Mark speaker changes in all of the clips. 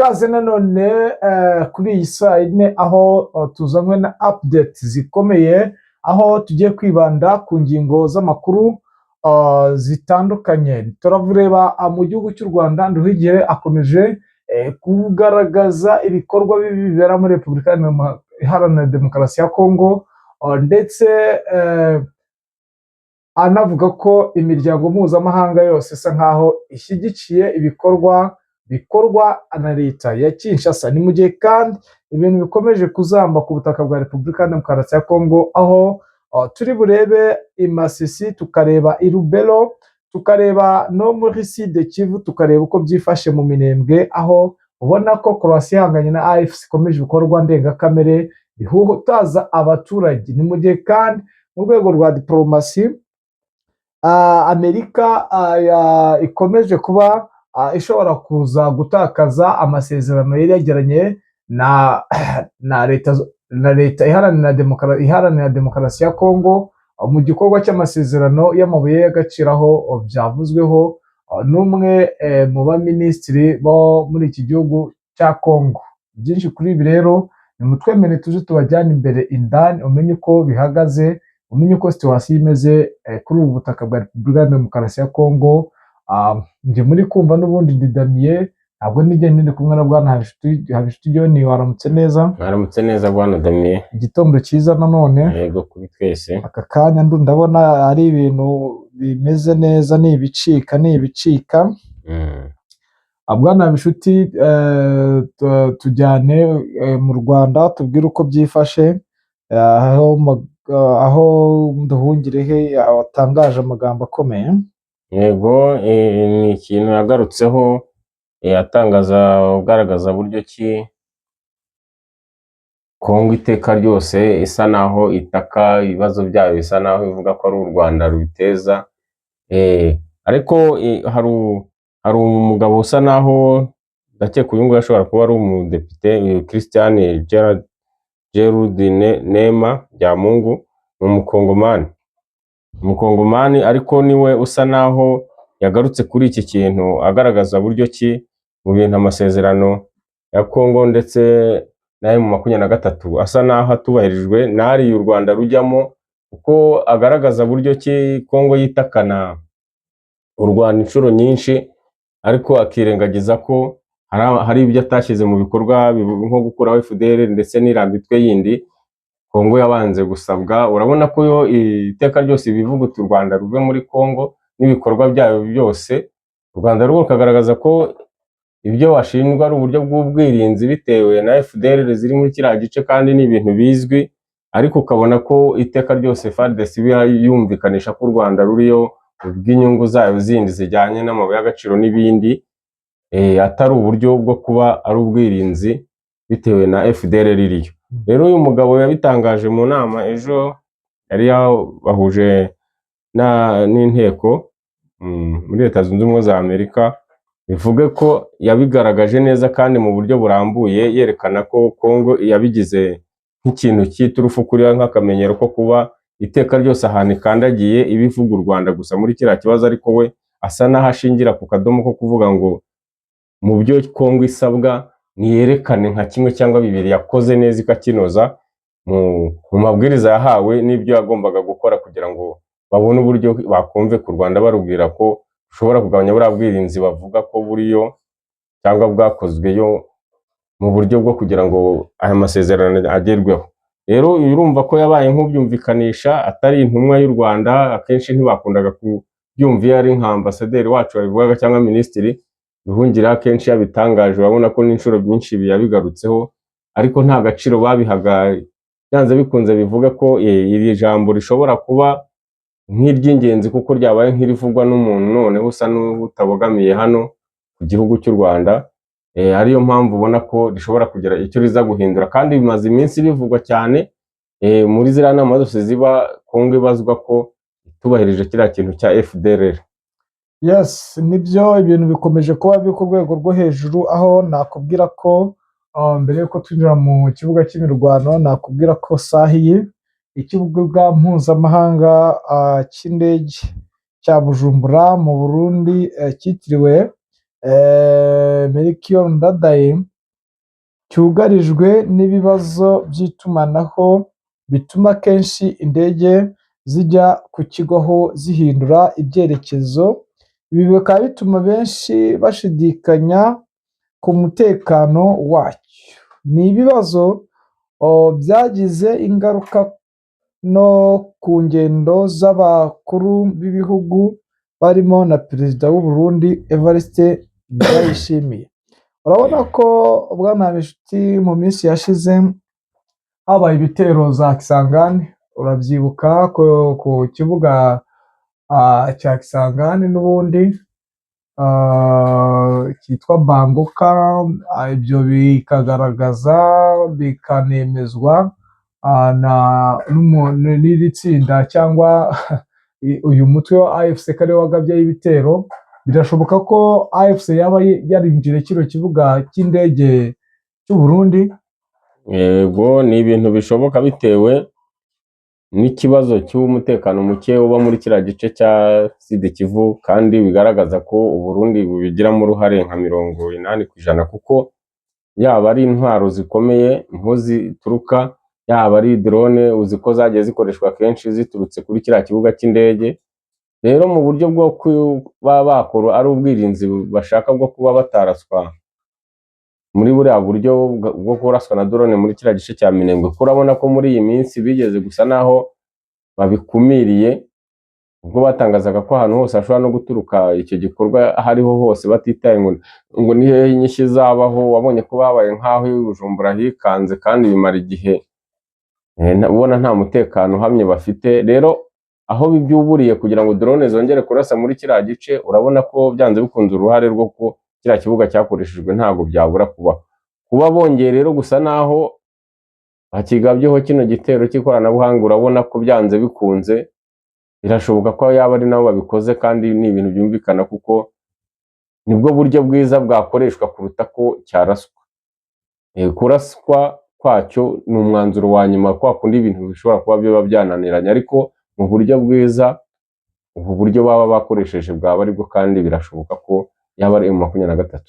Speaker 1: ikaze nanone kuri iyi saa yine aho tuzanywe na update zikomeye, aho tugiye kwibanda ku ngingo z'amakuru zitandukanye. Turavureba mu gihugu cy'u Rwanda, Nduhungirehe akomeje kugaragaza ibikorwa bibi bibera muri Repubulika Iharanira Demokarasi ya Kongo, ndetse anavuga ko imiryango mpuzamahanga yose isa nkaho ishyigikiye ibikorwa bikorwa na leta ya Kinshasa. Ni mu gihe kandi ibintu bikomeje kuzamba ku butaka bwa Repubulika Demokarasi ya Kongo, aho turi burebe i Masisi, tukareba i Lubero, tukareba no muri Sud Kivu, tukareba uko byifashe mu Minembwe, aho ubona ko Croatia ihanganye na AFC ikomeje ibikorwa ndengakamere bihutaza abaturage. Ni mu gihe kandi mu rwego rwa diplomasi Amerika ikomeje kuba ishobora kuza gutakaza amasezerano yari yagiranye na leta iharanira demokarasi ya Kongo mu gikorwa cy'amasezerano y'amabuye y'agaciro, aho byavuzweho n'umwe mu baminisitiri bo muri iki gihugu cya Kongo. Byinshi kuri ibi rero nimutwemere tuje tubajyana imbere indani, umenye uko bihagaze, umenye uko situwasiyo imeze kuri ubu butaka bwa Repubulika Demokarasi ya Kongo. Njye muri kumva n'ubundi ndidamiye, ntabwo nijye ndi kumwe na Bwana Habishuti John. Waramutse neza?
Speaker 2: Waramutse neza Bwana Damiye.
Speaker 1: Igitondo cyiza nanone.
Speaker 2: Yego kuri twese.
Speaker 1: Aka kanya ndabona ari ibintu bimeze neza, ni ibicika. Bwana Habishuti, tujyane mu Rwanda tubwire uko byifashe, aho Nduhungirehe watangaje amagambo akomeye.
Speaker 2: Yego, ni ikintu yagarutseho, ugaragaza buryo ki Kongo iteka ryose isa naho itaka ibibazo byayo, bisa naho ivuga ko ari u Rwanda rubiteza, ariko hari umugabo usa naho ndakeka uyu nguyu ashobora kuba ari umudepite, Christian Gerard Nema Byamungu, ni umukongomani, ariko niwe usa naho yagarutse kuri iki kintu, agaragaza buryo ki mu bintu amasezerano ya Kongo ndetse n'ayo mu 23 asa naho atubahirijwe n'ari u Rwanda rujyamo, kuko agaragaza buryo ki Kongo yitakana u Rwanda inshuro nyinshi, ariko akirengagiza ko hari ibyo atashyize mu bikorwa nko gukuraho FDL ndetse n'irambitwe yindi Kongo yabanze gusabwa. Urabona ko yo iteka ryose bivuga u Rwanda ruve muri Kongo n'ibikorwa byayo byose, u Rwanda rwo rukagaragaza ko ibyo washinjwa ari uburyo bw'ubwirinzi bitewe na FDL ziri muri kiriya gice, kandi ni ibintu bizwi, ariko ukabona ko iteka ryose FARDC yumvikanisha ko u Rwanda ruriyo ubw'inyungu zayo zindi zijyanye n'amabuye y'agaciro n'ibindi, atari uburyo bwo kuba ari ubwirinzi bitewe na FDL ririyo. Rero uyu mugabo yabitangaje mu nama ejo yari yabahuje n'inteko muri Leta Zunze Ubumwe za Amerika, bivuge ko yabigaragaje neza kandi mu buryo burambuye, yerekana ko Kongo yabigize nk'ikintu cy'iturufu kuri nk'akamenyero ko kuba iteka ryose ahantu ikandagiye ibivuga u Rwanda gusa muri kiriya kibazo, ariko we asa n'aho ashingira ku kadomo ko kuvuga ngo mu byo Kongo isabwa niyerekane nka kimwe cyangwa bibiri yakoze neza ikakinoza mu mabwiriza yahawe n'ibyo yagombaga gukora, kugira ngo babone uburyo bakumve ku Rwanda barubwira ko ushobora kugabanya buriya bwirinzi bavuga ko buriyo cyangwa bwakozweyo mu buryo bwo kugira ngo aya masezerano agerweho. Rero urumva ko yabaye nk'ubyumvikanisha, atari intumwa y'u Rwanda. Akenshi ntibakundaga kubyumva iyo ari nka ambasaderi wacu wabivugaga cyangwa minisitiri. Nduhungirehe akenshi yabitangaje, urabona ko n'inshuro nyinshi yabigarutseho, ariko nta gaciro babihaga. Byanze bikunze bivuga ko iri jambo rishobora kuba nk'iry'ingenzi, kuko ryabaye nk'irivugwa n'umuntu noneho usa n'utabogamiye hano ku gihugu cy'u Rwanda, ariyo mpamvu ubona ko rishobora kugira icyo riza guhindura, kandi bimaze iminsi bivugwa cyane muri ziriya nama zose ziba Kongo ibazwa ko itubahirije kiriya kintu cya FDLR.
Speaker 1: Yes, nibyo, ibintu bikomeje kuba biri ku rwego rwo hejuru, aho nakubwira ko mbere yuko twinjira mu kibuga cy'imirwano, nakubwira ko sahiye ikibuga mpuzamahanga cy'indege cya Bujumbura mu Burundi cyitiriwe Melchior Ndadaye cyugarijwe n'ibibazo by'itumanaho bituma kenshi indege zijya kukigwaho zihindura ibyerekezo. Ibi bikaba bituma benshi bashidikanya ku mutekano wacyo. Ni ibibazo byagize ingaruka no ku ngendo z'abakuru b'ibihugu barimo na perezida w'u Burundi Evariste Ndayishimiye. Urabona ko bwana Habinshuti mu minsi yashize habaye ibitero za Kisangani, urabyibuka ku kibuga cya Kisangani n'ubundi cyitwa Banguka. Ibyo bikagaragaza bikanemezwa n'iri tsinda cyangwa uyu mutwe wa AFC ko ariwe wagabyeho ibitero. Birashoboka ko AFC yaba yarinjiriye kino kibuga cy'indege cy'u Burundi.
Speaker 2: Yego, ni ibintu bishoboka bitewe n'ikibazo cy'umutekano muke uba muri kiriya gice cya Sud Kivu, kandi bigaragaza ko u Burundi bubigiramo uruhare nka 80% kuko yaba ari intwaro zikomeye nko zituruka, yaba ari drone uzi ko zagiye zikoreshwa kenshi ziturutse kuri kiriya kibuga cy'indege. Rero mu buryo bwo kuba bakora ari ubwirinzi bashaka bwo kuba bataraswa muri buriya buryo bwo kuraswa na drone muri kiriya gice cya Minembwe, urabona ko muri iyi minsi bigeze gusa naho babikumiriye, ubwo batangazaga ko ahantu hose hashobora no guturuka icyo gikorwa hariho hose, batitaye ngo ni hehe inyishyi zabaho. Wabonye ko babaye nk'aho Bujumbura hikanze kandi bimara igihe ubona nta mutekano uhamye bafite. Rero aho bibyuburiye kugira ngo drone zongere kurasa muri kiriya gice, urabona ko byanze bikunze uruhare rwo ko kiriya kibuga cyakoreshejwe ntabwo byabura kuba bongeye rero gusa naho bakigabyeho kino gitero cy'ikoranabuhanga. Urabona ko byanze bikunze birashoboka ko yaba ari nabo babikoze, kandi ni ibintu byumvikana kuko nibwo buryo bwiza bwakoreshwa kuruta ko cyaraswa. Kuraswa kwacyo ni umwanzuro wa nyuma, kwa kundi ibintu bishobora kuba biba byananiranye, ariko mu buryo bwiza ubu buryo baba bakoresheje bwaba aribwo, kandi birashoboka ko yaba ari M23.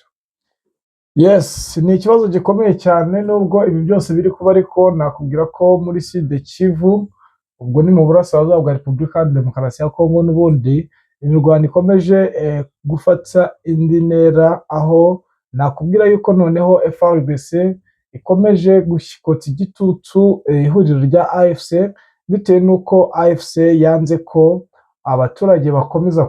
Speaker 1: Yes, ni ikibazo gikomeye cyane nubwo ibi byose biri kuba, ariko nakubwira ko muri Sud Kivu, ubwo ni mu burasirazuba bwa Repubulika ya Demokarasi ya Kongo, n'ubundi imirwano ikomeje gufata indi ntera, aho nakubwira yuko noneho FARDC ikomeje gushyikota igitutu ihuriro rya AFC, bitewe n'uko AFC yanze ko abaturage bakomeza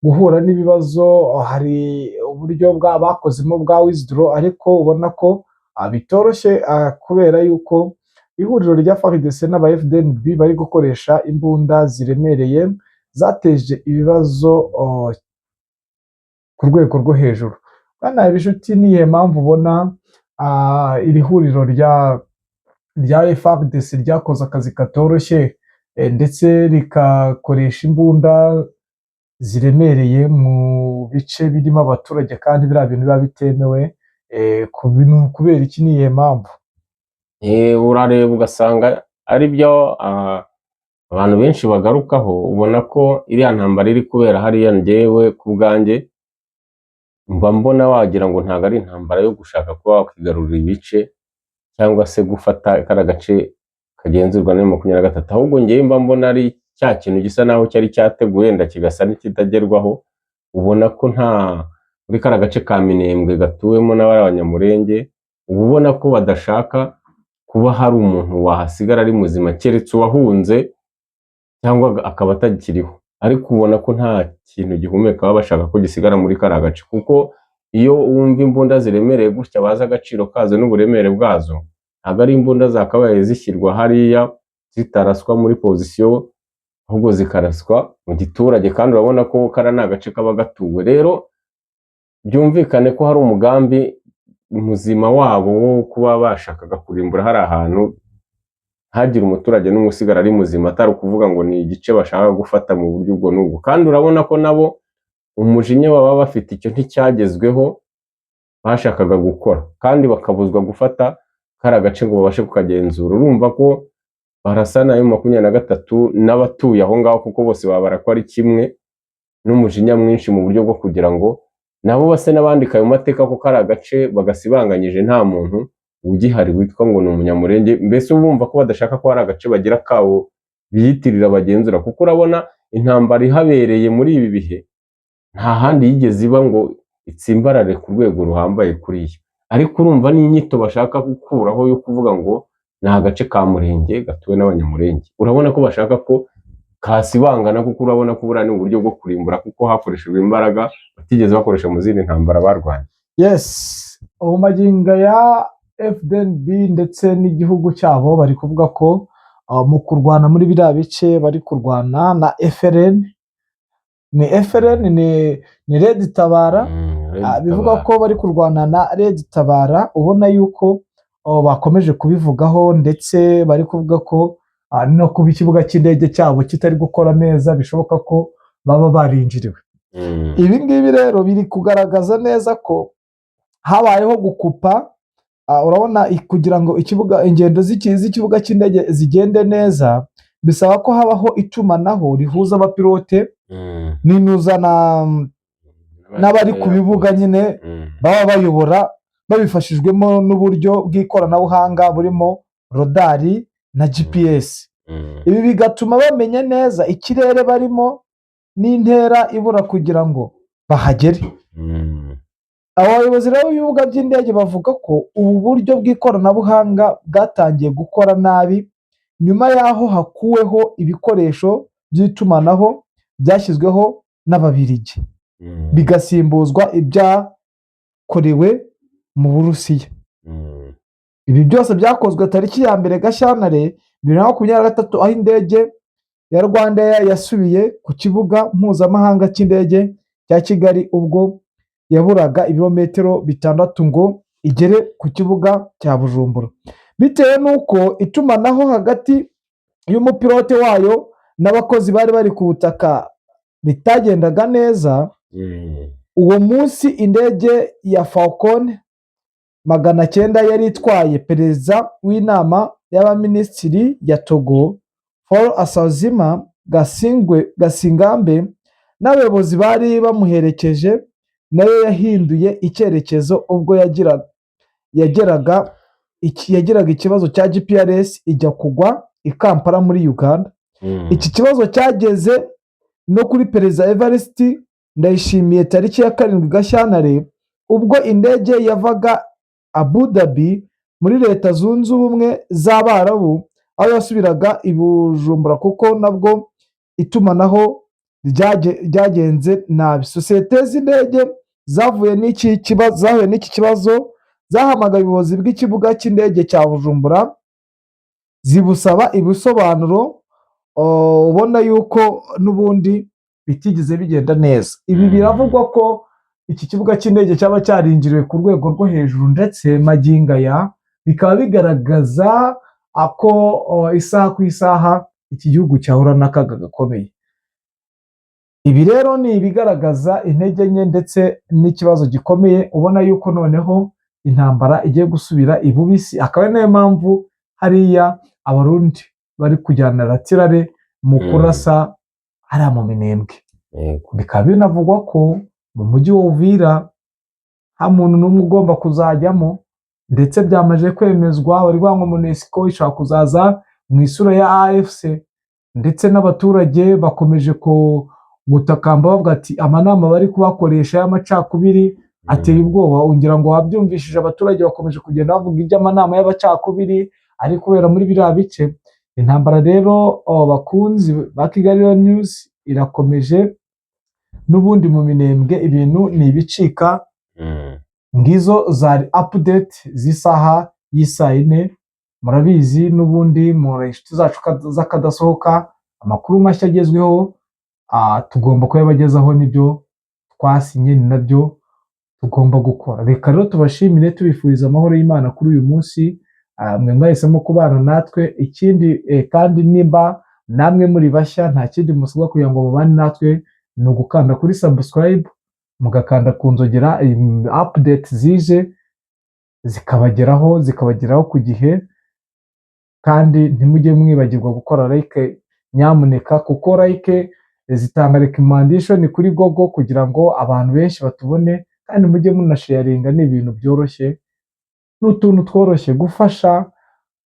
Speaker 1: guhura n'ibibazo. Hari uburyo bakozemo bwa withdraw, ariko ubona ko bitoroshye kubera yuko ihuriro rya FARDC n'aba FDNB bari gukoresha imbunda ziremereye zateje ibibazo ku rwego rwo hejuru. Bwana Habinshuti, niyo mpamvu ubona iri huriro rya FARDC ryakoze akazi katoroshye, ndetse rikakoresha imbunda ziremereye mu bice birimo abaturage, kandi biriya bintu biba bitemewe. Kubera iki? Niyo mpamvu
Speaker 2: urareba ugasanga ari byo abantu benshi bagarukaho. Ubona ko iriya ntambara iri kubera hariya, njyewe ku bwanjye mba mbona wagira ngo ntabwo ari intambara yo gushaka kuba wakwigarurira ibice cyangwa se gufata kara gace kagenzurwa na M23, ahubwo njyewe mba mbona ari cya kintu gisa naho cyari cyateguwe wenda kigasa n'ikitagerwaho. Ubona ko muri kara gace ka Minembwe gatuwemo n'abanyamurenge, ubona ko badashaka kuba hari umuntu wahasigara ari muzima keretse uwahunze cyangwa akaba atakiriho, ariko ubona ko nta kintu gihumeka baba bashaka ko gisigara muri kara gace, kuko iyo wumva imbunda ziremereye gutya bazi agaciro kazo n'uburemere bwazo, ntabwo ari imbunda zakabaye zishyirwa hariya zitaraswa muri pozisiyo, ahubwo zikaraswa mu giturage, kandi urabona ko kara ni agace kaba gatuwe. Rero byumvikane ko hari umugambi muzima wabo wo kuba bashakaga kurimbura hari ahantu hagire umuturage n'umwe usigara ari muzima, atari ukuvuga ngo ni igice bashaka gufata mu buryo ubwo n'ubwo. Kandi urabona ko nabo umujinya baba bafite icyo nticyagezweho bashakaga gukora, kandi bakabuzwa gufata kari agace ngo babashe kukagenzura. Urumva ko barasana ayo 23 n'abatuye aho ngaho, kuko bose babara ko ari kimwe, n'umujinya mwinshi mu buryo bwo kugira ngo nabo base n'abandika ayo mateka kuko ari agace bagasibanganyije nta muntu ugihari witwa ngo ni umunyamurenge, mbese bumva ko badashaka ko hari agace bagira kabo biyitirira bagenzura, kuko urabona intambara ihabereye muri ibi bihe nta handi yigeze iba ngo itsimbarare ku rwego ruhambaye kuriya, ariko urumva n'inyito bashaka gukuraho yo kuvuga ngo ni agace ka Murenge gatuwe n'abanyamurenge, urabona ko bashaka ko kasibangana, kuko urabona ko buriya ni uburyo bwo kurimbura kuko hakoreshejwe imbaraga batigeze bakoresha mu zindi ntambara barwanya.
Speaker 1: Yes, ubu magingo ya FDNB ndetse n'igihugu cyabo bari kuvuga ko mu kurwana muri biriya bice bari kurwana na FRN. Ni FRN ni Red Tabara, bivuga ko bari kurwana na Red Tabara, ubona yuko bakomeje kubivugaho, ndetse bari kuvuga ko no kuba ikibuga cy'indege cyabo kitari gukora neza bishoboka ko baba barinjiriwe. Ibi ngibi rero biri kugaragaza neza ko habayeho gukupa. Urabona kugira ngo ingendo z'ikibuga cy'indege zigende neza bisaba ko habaho itumanaho rihuza abapilote n'inuza n'abari ku bibuga nyine baba bayobora, babifashijwemo n'uburyo bw'ikoranabuhanga burimo rodari na GPS. Ibi bigatuma bamenya neza ikirere barimo n'intera ibura kugira ngo bahagere. Abayobozi rero b'ibibuga by'indege bavuga ko ubu buryo bw'ikoranabuhanga bwatangiye gukora nabi nyuma y'aho hakuweho ibikoresho by'itumanaho byashyizweho n'Ababiligi bigasimbuzwa ibyakorewe mu Burusiya. Ibi byose byakozwe tariki ya 1 Gashyantare 2023 aho indege ya RwandAir yasubiye ku kibuga mpuzamahanga cy'indege cya Kigali ubwo yaburaga ibirometero 6 ngo igere ku kibuga cya Bujumbura, bitewe n'uko itumanaho hagati y'umupilote wayo n'abakozi bari ku butaka ritagendaga neza. Uwo munsi indege ya Falcon 900 yari itwaye perezida w'inama y'abaminisitiri ya Togo Faure Asazima Gasingambe n'abayobozi bari bamuherekeje, nayo yahinduye icyerekezo ubwo yageraga ikibazo cya GPRS ijya kugwa i Kampala muri Uganda. Iki kibazo cyageze no kuri perezida Evariste Ndayishimiye tariki ya 7 Gashyantare ubwo indege yavaga Abu Dhabi muri Leta Zunze Ubumwe z'Abarabu aho yasubiraga i Bujumbura, kuko nabwo itumanaho ryagenze nabi. Sosiyete z'indege zahuye n'iki kibazo zahamagaye ubuyobozi bw'ikibuga cy'indege cya Bujumbura zibusaba ibisobanuro, ubona yuko n'ubundi bitigeze bigenda neza. Ibi biravugwa ko iki kibuga cy'indege cyaba cyarinjiriwe ku rwego rwo hejuru, ndetse magingo aya bikaba bigaragaza ko isaha ku isaha iki gihugu cyahura n'akaga gakomeye. Ibi rero ni ibigaragaza intege nke ndetse n'ikibazo gikomeye, ubona yuko noneho intambara igiye gusubira ibubisi, akaba niyo mpamvu hariya Abarundi bari kujyana ratirare mu kurasa hariya mu Minembwe. Bikaba binavugwa ko mu mujyi wa Uvira nta muntu n'umwe ugomba kuzajyamo, ndetse byamaze kwemezwa bari ngo MONUSCO ishaka kuzaza mu isura ya AFC, ndetse n'abaturage bakomeje gutakamba bavuga ati amanama bari kubakoresha y'amacakubiri ateye ubwoba. Ungira ngo wabyumvishije, abaturage bakomeje kugenda bavuga iby'amanama y'abacakubiri ari kubera muri biriya bice. Intambara rero bakunzi ba Kigali News irakomeje n'ubundi mu Minembwe, ibintu ni ibicika. Ngizo zari update z'isaha y'isaa 4. Murabizi n'ubundi mu inshuti zacu z'akadasohoka amakuru mashya agezweho tugomba kuyabagezaho, nibyo twasinye ni nabyo tugomba gukora. Reka rero tubashimire tubifuriza amahoro y'Imana kuri uyu munsi, mwe mwahisemo kubana natwe. Ikindi kandi nimba namwe muri bashya, nta kindi musabwa kugira ngo mubane natwe ni ugukanda kuri subscribe, mugakanda ku nzogera, update zije zikabageraho ku gihe. Kandi ntimujye mwibagirwa gukora like nyamuneka, kuko like zitanga recommendation kuri Google kugira ngo abantu benshi batubone kandi mujye munasharinga, ni ibintu byoroshye, ni utuntu tworoshye gufasha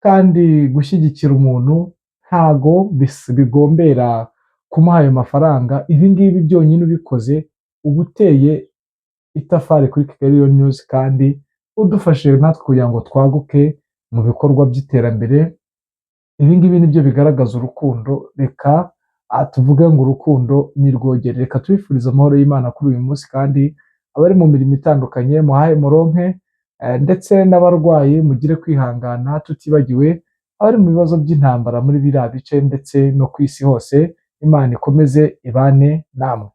Speaker 1: kandi gushyigikira umuntu, ntago bigombera kumuha ayo mafaranga. Ibi ngibi byonyine ubikoze uba uteye itafari kuri Kigali News kandi udufashije natwe kugira ngo twaguke mu bikorwa by'iterambere. Ibi ngibi nibyo bigaragaza urukundo. Reka tuvuge ngo urukundo ni rwogere. Reka tubifurize amahoro y'Imana kuri uyu munsi, kandi abari mu mirimo itandukanye muhaye muronke, ndetse n'abarwayi mugire kwihangana, tutibagiwe abari mu bibazo by'intambara muri biriya bice ndetse no ku isi hose. Imana ikomeze ibane namwe.